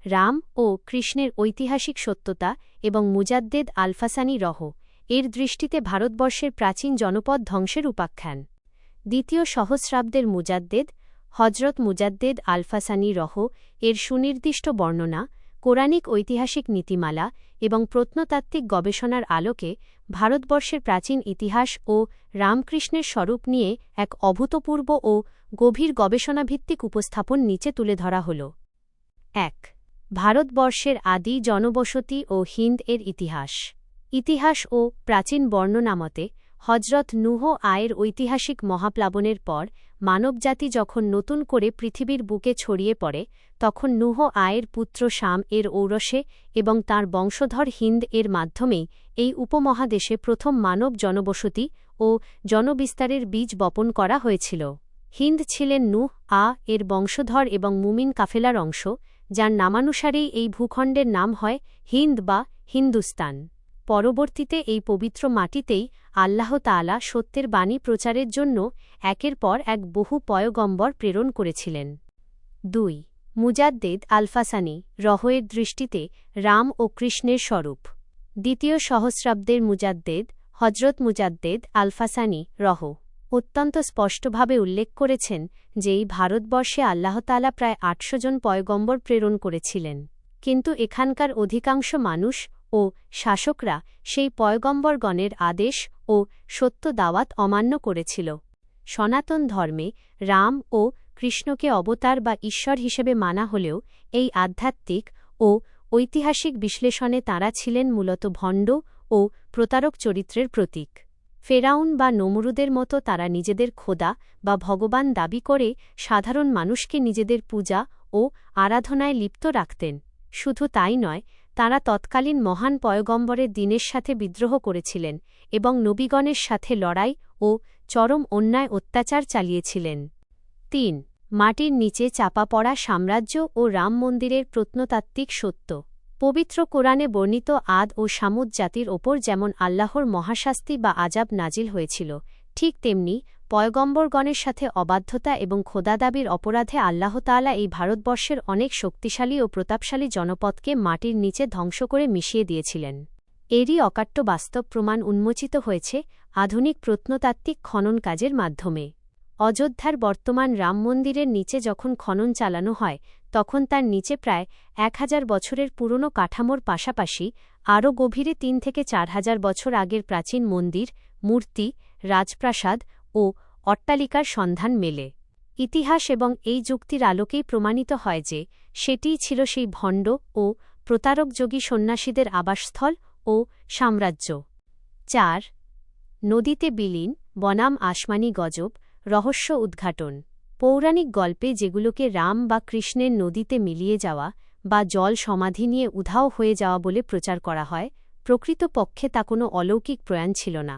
রাম ও কৃষ্ণের ঐতিহাসিক সত্যতা এবং মুজাদ্দেদ আলফাসানি রহ এর দৃষ্টিতে ভারতবর্ষের প্রাচীন জনপদ ধ্বংসের উপাখ্যান। দ্বিতীয় সহস্রাব্দের মুজাদ্দেদ হজরত মুজাদ্দেদ আলফাসানি রহ এর সুনির্দিষ্ট বর্ণনা, কোরআনিক ঐতিহাসিক নীতিমালা এবং প্রত্নতাত্ত্বিক গবেষণার আলোকে ভারতবর্ষের প্রাচীন ইতিহাস ও রামকৃষ্ণের স্বরূপ নিয়ে এক অভূতপূর্ব ও গভীর গবেষণাভিত্তিক উপস্থাপন নিচে তুলে ধরা হল। ১. ভারতবর্ষের আদি জনবসতি ও হিন্দ এর ইতিহাস। ইতিহাস ও প্রাচীন বর্ণনামতে হজরত নূহ আয়ের ঐতিহাসিক মহাপ্লাবনের পর মানবজাতি যখন নতুন করে পৃথিবীর বুকে ছড়িয়ে পড়ে, তখন নূহ আয়ের পুত্র শাম এর ঔরসে এবং তাঁর বংশধর হিন্দ এর মাধ্যমেই এই উপমহাদেশে প্রথম মানব জনবসতি ও জনবিস্তারের বীজ বপন করা হয়েছিল। হিন্দ ছিলেন নূহ এর বংশধর এবং মুমিন কাফেলার অংশ, যার নামানুসারেই এই ভূখণ্ডের নাম হয় হিন্দ বা হিন্দুস্তান। পরবর্তীতে এই পবিত্র মাটিতেই আল্লাহ তাআলা সত্যের বাণী প্রচারের জন্য একের পর এক বহু পয়গম্বর প্রেরণ করেছিলেন। ২. মুজাদ্দেদ আলফাসানি রহ-এর দৃষ্টিতে রাম ও কৃষ্ণের স্বরূপ। দ্বিতীয় সহস্রাব্দের মুজাদ্দেদ হজরত মুজাদ্দেদ আলফাসানি রহ অত্যন্ত স্পষ্টভাবে উল্লেখ করেছেন যে এই ভারতবর্ষে আল্লাহ তাআলা প্রায় ৮০০ জন পয়গম্বর প্রেরণ করেছিলেন, কিন্তু এখানকার অধিকাংশ মানুষ ও শাসকরা সেই পয়গম্বরগণের আদেশ ও সত্য দাওয়াত অমান্য করেছিল। সনাতন ধর্মে রাম ও কৃষ্ণকে অবতার বা ঈশ্বর হিসেবে মানা হলেও এই আধ্যাত্মিক ও ঐতিহাসিক বিশ্লেষণে তাঁরা ছিলেন মূলত ভণ্ড ও প্রতারক চরিত্রের প্রতীক। ফেরাউন বা নমরুদের মতো তারা নিজেদের খোদা বা ভগবান দাবি করে সাধারণ মানুষকে নিজেদের পূজা ও আরাধনায় লিপ্ত রাখতেন। শুধু তাই নয়, তাঁরা তৎকালীন মহান পয়গম্বরের দিনের সাথে বিদ্রোহ করেছিলেন এবং নবীগণের সাথে লড়াই ও চরম অন্যায় অত্যাচার চালিয়েছিলেন। ৩. মাটির নিচে চাপা পড়া সাম্রাজ্য ও রাম মন্দিরের প্রত্নতাত্ত্বিক সত্য। পবিত্র কোরআনে বর্ণিত আদ ও সামুদ জাতির ওপর যেমন আল্লাহর মহাশাস্তি বা আযাব নাজিল হয়েছিল, ঠিক তেমনি পয়গম্বরগণের সাথে অবাধ্যতা এবং খোদাদাবির অপরাধে আল্লাহ তাআলা এই ভারতবর্ষের অনেক শক্তিশালী ও প্রতাপশালী জনপদকে মাটির নিচে ধ্বংস করে মিশিয়ে দিয়েছিলেন। এরই অকাট্য বাস্তব প্রমাণ উন্মোচিত হয়েছে আধুনিক প্রত্নতাত্ত্বিক খনন কাজের মাধ্যমে। অযোধ্যার বর্তমান রাম মন্দিরের নিচে যখন খনন চালানো হয়, তখন তার নিচে প্রায় ১,০০০ বছরের পুরনো কাঠামোর পাশাপাশি আরও গভীরে ৩ থেকে ৪,০০০ বছর আগের প্রাচীন মন্দির, মূর্তি, রাজপ্রাসাদ ও অট্টালিকার সন্ধান মেলে। ইতিহাস এবং এই যুক্তির আলোকেই প্রমাণিত হয় যে সেটিই ছিল সেই ভণ্ড ও প্রতারক যোগী সন্ন্যাসীদের আবাসস্থল ও সাম্রাজ্য। ৪. নদীতে বিলীন বনাম আসমানি গজব রহস্য উদ্ঘাটন। পৌরাণিক গল্পে যেগুলোকে রাম বা কৃষ্ণের নদীতে মিলিয়ে যাওয়া বা জল সমাধি নিয়ে উধাও হয়ে যাওয়া বলে প্রচার করা হয়, প্রকৃতপক্ষে তা কোনো অলৌকিক প্রয়াণ ছিল না।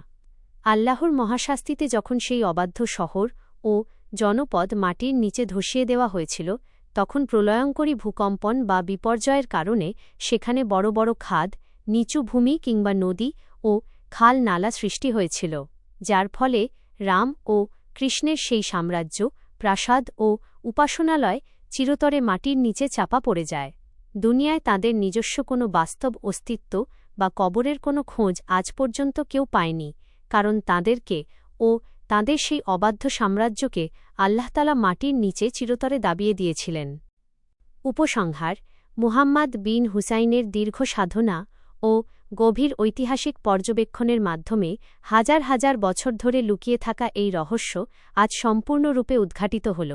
আল্লাহর মহাশাস্তিতে যখন সেই অবাধ্য শহর ও জনপদ মাটির নিচে ধসিয়ে দেওয়া হয়েছিল, তখন প্রলয়ঙ্করী ভূকম্পন বা বিপর্যয়ের কারণে সেখানে বড় বড় খাদ, নিচু ভূমি কিংবা নদী ও খাল নালা সৃষ্টি হয়েছিল, যার ফলে রাম ও কৃষ্ণের সেই সাম্রাজ্য, প্রাসাদ ও উপাসনালয় চিরতরে মাটির নিচে চাপা পড়ে যায়। দুনিয়ায় তাদের নিজস্ব কোনো বাস্তব অস্তিত্ব বা কবরের কোনো খোঁজ আজ পর্যন্ত কেউ পায়নি, কারণ তাঁদেরকে ও তাঁদের সেই অবাধ্য সাম্রাজ্যকে আল্লাহ তাআলা মাটির নিচে চিরতরে দাবিয়ে দিয়েছিলেন। উপসংহার: মুহাম্মদ বিন হুসাইনের দীর্ঘ সাধনা ও গভীর ঐতিহাসিক পর্যবেক্ষণের মাধ্যমে হাজার হাজার বছর ধরে লুকিয়ে থাকা এই রহস্য আজ সম্পূর্ণরূপে উদ্ঘাটিত হল,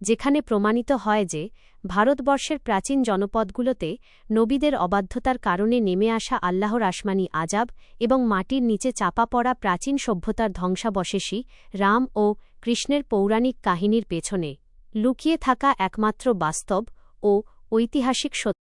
যেখানে প্রমাণিত হয় যে ভারতবর্ষের প্রাচীন জনপদগুলোতে নবীদের অবাধ্যতার কারণে নেমে আসা আল্লাহর আসমানি আযাব এবং মাটির নিচে চাপা পড়া প্রাচীন সভ্যতার ধ্বংসাবশেষই রাম ও কৃষ্ণের পৌরাণিক কাহিনীর পেছনে লুকিয়ে থাকা একমাত্র বাস্তব ও ঐতিহাসিক সত্য।